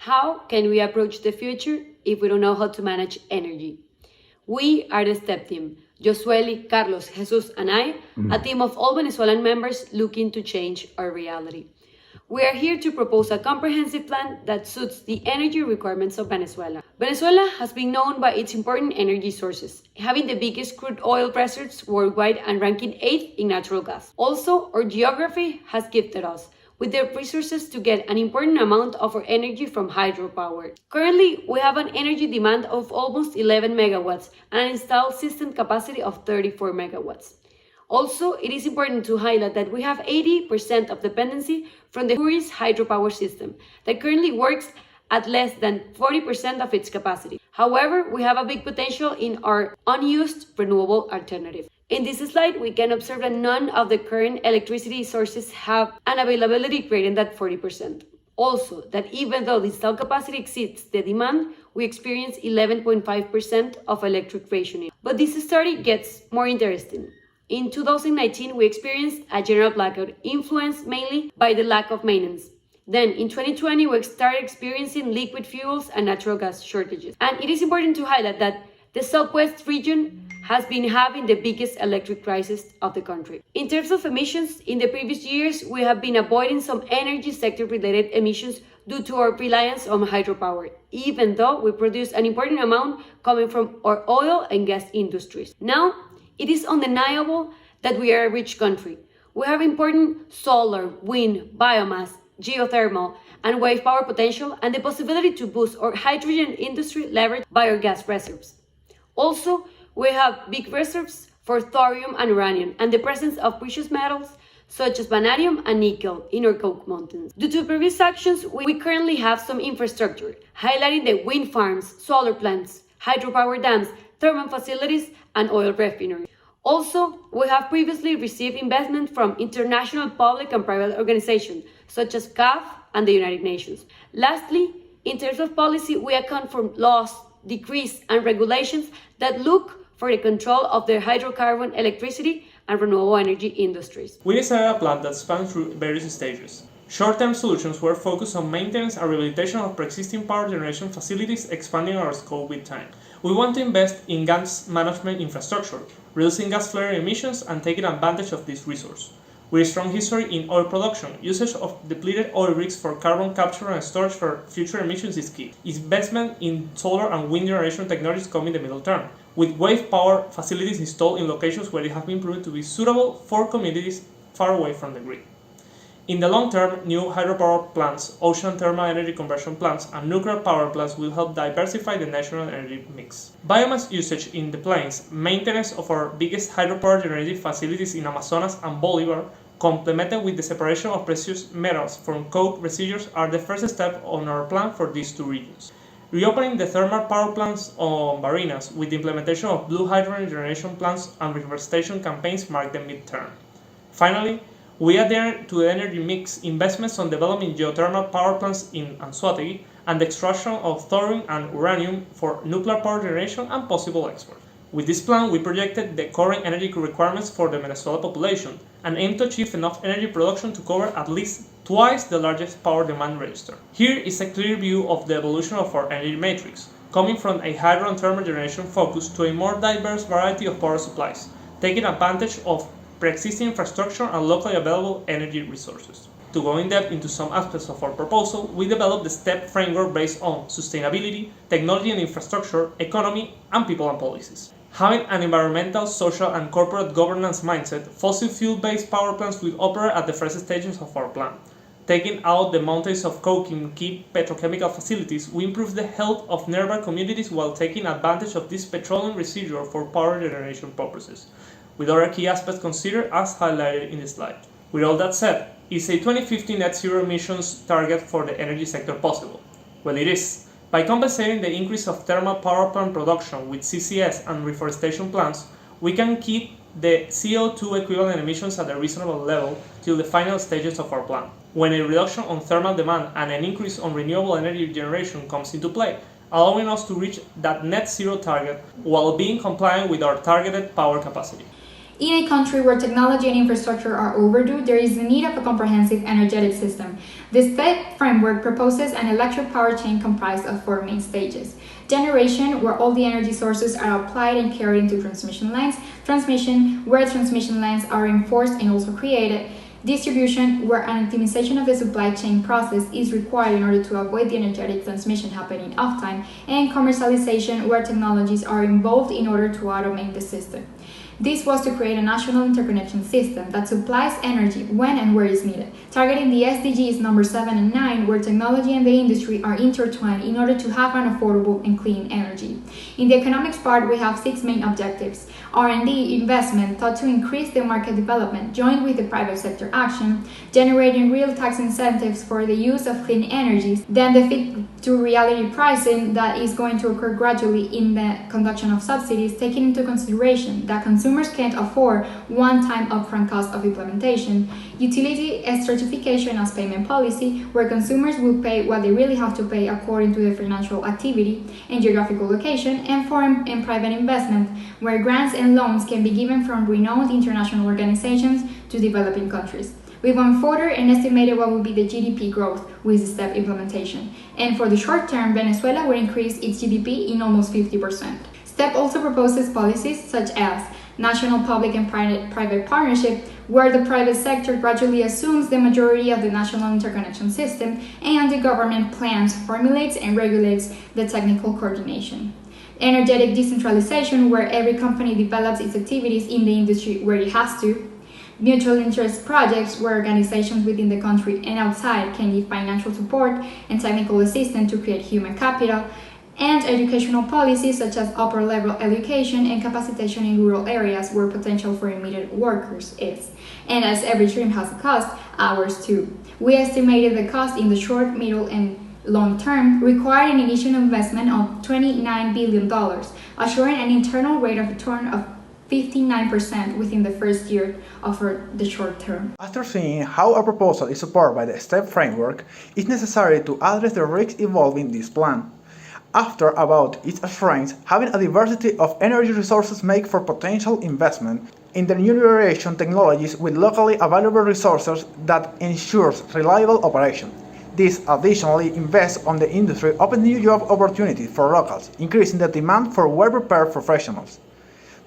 How can we approach the future if we don't know how to manage energy? We are the STEP team, Josueli, Carlos, Jesus, and I, a team of all Venezuelan members looking to change our reality. We are here to propose a comprehensive plan that suits the energy requirements of Venezuela. Venezuela has been known by its important energy sources, having the biggest crude oil reserves worldwide and ranking 8th in natural gas. Also, our geography has gifted us with the resources to get an important amount of our energy from hydropower. Currently, we have an energy demand of almost 11 megawatts and an installed system capacity of 34 megawatts. Also, it is important to highlight that we have 80% of dependency from the tourist hydropower system that currently works at less than 40% of its capacity. However, we have a big potential in our unused renewable alternative. In this slide, we can observe that none of the current electricity sources have an availability greater than 40%. Also, that even though the installed capacity exceeds the demand, we experience 11.5% of electric rationing. But this study gets more interesting. In 2019, we experienced a general blackout influenced mainly by the lack of maintenance. Then in 2020, we started experiencing liquid fuels and natural gas shortages. And it is important to highlight that the Southwest region has been having the biggest electric crisis of the country. In terms of emissions, in the previous years, we have been avoiding some energy sector-related emissions due to our reliance on hydropower, even though we produce an important amount coming from our oil and gas industries. Now, it is undeniable that we are a rich country. We have important solar, wind, biomass, geothermal, and wave power potential, and the possibility to boost our hydrogen industry leveraged by our gas reserves. Also, we have big reserves for thorium and uranium, and the presence of precious metals such as vanadium and nickel in our Coke Mountains. Due to previous actions, we currently have some infrastructure, highlighting the wind farms, solar plants, hydropower dams, thermal facilities, and oil refineries. Also, we have previously received investment from international public and private organizations, such as CAF and the United Nations. Lastly, in terms of policy, we account for laws, decrees, and regulations that look for the control of the hydrocarbon, electricity, and renewable energy industries. We designed a plan that spans through various stages. Short-term solutions were focused on maintenance and rehabilitation of pre-existing power generation facilities, expanding our scope with time. We want to invest in gas management infrastructure, reducing gas flaring emissions and taking advantage of this resource. With a strong history in oil production, usage of depleted oil rigs for carbon capture and storage for future emissions is key. Investment in solar and wind generation technologies come in the middle term, with wave power facilities installed in locations where it has been proven to be suitable for communities far away from the grid. In the long term, new hydropower plants, ocean thermal energy conversion plants, and nuclear power plants will help diversify the national energy mix. Biomass usage in the plains, maintenance of our biggest hydropower generating facilities in Amazonas and Bolivar, complemented with the separation of precious metals from coke residues, are the first step on our plan for these two regions. Reopening the thermal power plants on Barinas with the implementation of blue hydrogen generation plants and reforestation campaigns mark the midterm. Finally, we adhere to the energy mix investments on developing geothermal power plants in Anzoátegui and the extraction of thorium and uranium for nuclear power generation and possible export. With this plan, we projected the current energy requirements for the Venezuela population and aim to achieve enough energy production to cover at least twice the largest power demand register. Here is a clear view of the evolution of our energy matrix, coming from a hydro and thermal generation focus to a more diverse variety of power supplies, taking advantage of pre-existing infrastructure and locally available energy resources. To go in depth into some aspects of our proposal, we developed the STEP framework based on sustainability, technology and infrastructure, economy, and people and policies. Having an environmental, social, and corporate governance mindset, fossil fuel-based power plants will operate at the first stages of our plan. Taking out the mountains of coke in key petrochemical facilities, we improve the health of nearby communities while taking advantage of this petroleum residual for power generation purposes, with other key aspects considered as highlighted in the slide. With all that said, is a 2050 net zero emissions target for the energy sector possible? Well, it is. By compensating the increase of thermal power plant production with CCS and reforestation plants, we can keep the CO2 equivalent emissions at a reasonable level till the final stages of our plan, when a reduction on thermal demand and an increase on renewable energy generation comes into play, allowing us to reach that net zero target while being compliant with our targeted power capacity. In a country where technology and infrastructure are overdue, there is the need of a comprehensive energetic system. The STEP framework proposes an electric power chain comprised of 4 main stages. Generation, where all the energy sources are applied and carried into transmission lines. Transmission, where transmission lines are enforced and also created. Distribution, where an optimization of the supply chain process is required in order to avoid the energetic transmission happening off-time. And commercialization, where technologies are involved in order to automate the system. This was to create a national interconnection system that supplies energy when and where is needed, targeting the SDGs number 7 and 9, where technology and the industry are intertwined in order to have an affordable and clean energy. In the economics part, we have 6 main objectives. R&D investment thought to increase the market development, joined with the private sector action, generating real tax incentives for the use of clean energies, then the fit to reality pricing that is going to occur gradually in the conduction of subsidies, taking into consideration that consumers can't afford one-time upfront cost of implementation, utility certification as payment policy, where consumers will pay what they really have to pay according to their financial activity and geographical location, and foreign and private investment, where grants and loans can be given from renowned international organizations to developing countries. We went further and estimated what would be the GDP growth with the STEP implementation. And for the short term, Venezuela will increase its GDP in almost 50%. STEP also proposes policies such as national public and private partnership, where the private sector gradually assumes the majority of the national interconnection system and the government plans, formulates, and regulates the technical coordination. Energetic decentralization, where every company develops its activities in the industry where it has to. Mutual interest projects, where organizations within the country and outside can give financial support and technical assistance to create human capital. And educational policies such as upper level education and capacitation in rural areas where potential for immediate workers is. And as every dream has a cost, ours too. We estimated the cost in the short, middle, and long term required an initial investment of $29 billion, assuring an internal rate of return of 59% within the first year of the short term. After seeing how our proposal is supported by the STEP framework, it's necessary to address the risks involving this plan. After about its assurance, having a diversity of energy resources make for potential investment in the new generation technologies with locally available resources that ensures reliable operation. This additionally invests on the industry, open new job opportunities for locals, increasing the demand for well-prepared professionals.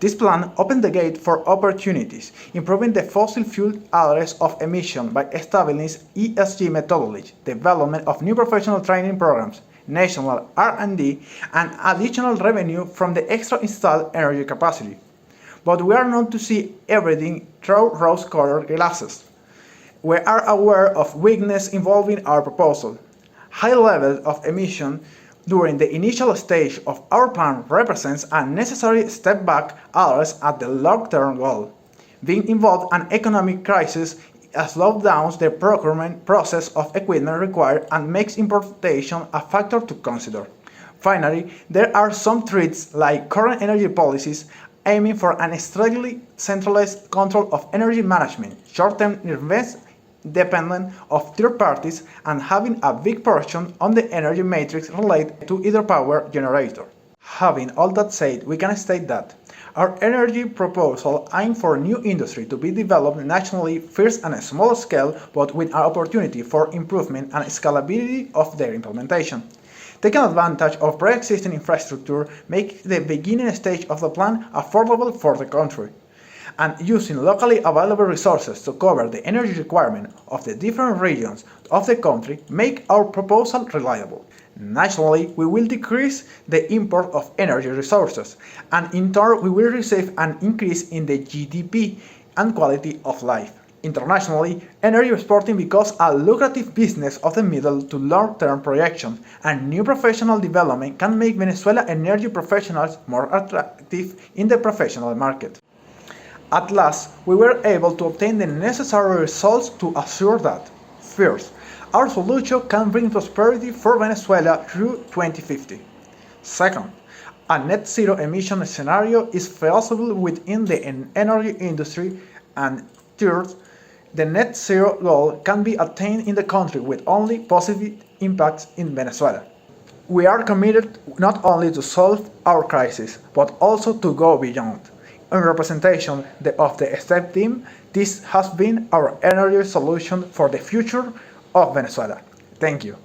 This plan opened the gate for opportunities, improving the fossil fuel address of emission by establishing ESG methodology, development of new professional training programs, national R&D, and additional revenue from the extra installed energy capacity. But we are not to see everything through rose-colored glasses. We are aware of weakness involving our proposal. High levels of emission during the initial stage of our plan represents a necessary step back address at the long-term goal. Being involved in an economic crisis slows down the procurement process of equipment required and makes importation a factor to consider. Finally, there are some threats like current energy policies aiming for an strictly centralized control of energy management, short-term investment dependent of third parties, and having a big portion on the energy matrix related to either power generator. Having all that said, we can state that our energy proposal aims for new industry to be developed nationally first on a small scale, but with an opportunity for improvement and scalability of their implementation. Taking advantage of pre-existing infrastructure makes the beginning stage of the plan affordable for the country, and using locally available resources to cover the energy requirement of the different regions of the country make our proposal reliable. Nationally, we will decrease the import of energy resources, and in turn we will receive an increase in the GDP and quality of life. Internationally, energy exporting becomes a lucrative business of the middle to long-term projection, and new professional development can make Venezuela energy professionals more attractive in the professional market. At last, we were able to obtain the necessary results to assure that, first, our solution can bring prosperity for Venezuela through 2050. Second, a net zero emission scenario is feasible within the energy industry. And third, the net zero goal can be attained in the country with only positive impacts in Venezuela. We are committed not only to solve our crisis, but also to go beyond. In representation of the STEP team, this has been our energy solution for the future of Venezuela. Thank you.